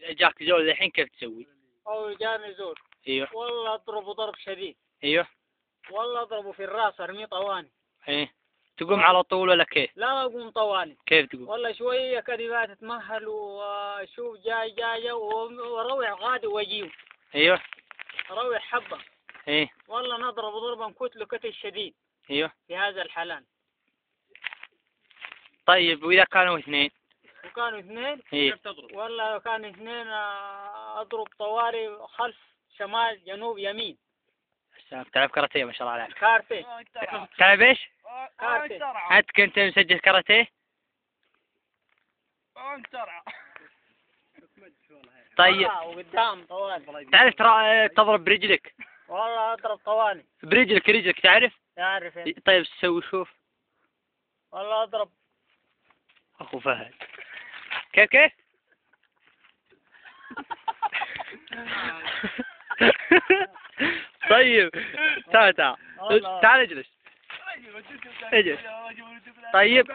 إذا جاك زول الحين كيف تسوي؟ أو جاني زول. ايوه. والله أضربه ضرب شديد. ايوه. والله أضربه في الراس أرميه طواني. ايه. تقوم على طول ولا كيف؟ لا أقوم طواني. كيف تقوم؟ والله شوية كذبات تتمهل وشوف جاي وروح غادي وأجيب. ايوه. روح حبة. ايه. والله نضرب ضربا كتله كتل شديد. ايوه. في هذا الحالان. طيب وإذا كانوا اثنين؟ وكانوا اثنين. ايه. كيف تضرب؟ والله لو كانوا اثنين أضرب طوالي خلف شمال جنوب يمين. تلعب كاراتيه ما شاء الله عليك. كارتي. تلعب ايش؟ كارتي. انت كنت مسجل كاراتيه؟ طيب. وقدام طوالي. تعرف تضرب برجلك؟ والله أضرب طوالي. برجلك تعرف؟ تعرف. طيب سوي شوف. والله أضرب. اخو فهد. كيف؟ طيب تعال اجلس. طيب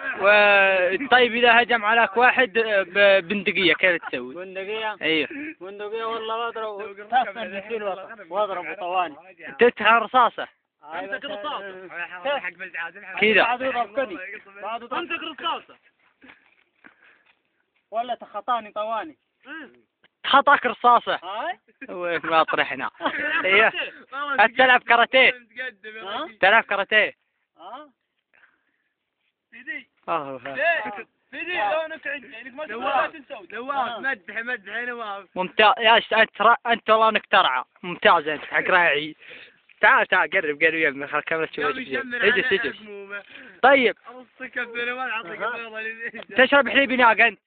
طيب اذا هجم عليك واحد ببندقية كيف تسوي؟ بندقية. ايوه. بندقية والله أضرب واضرب طواني. تتهى رصاصة. امسك رصاصة. كذا. بعد يضرب كذي. امسك رصاصة. ولا تخطاني طواني. خطاك رصاصة. هاي. ما طرحنا. ايوه. تلعب كاراتيه. تلعب كاراتيه. سيدي. سيدي لونك عندك ما تنسوي. نواف مدح نواف. ممتاز يا انت والله انك ترعى. ممتاز انت حق راعي. تعال قرب يمي خل الكاميرا تشوف. اجلس. طيب. تشرب حليب ناق انت؟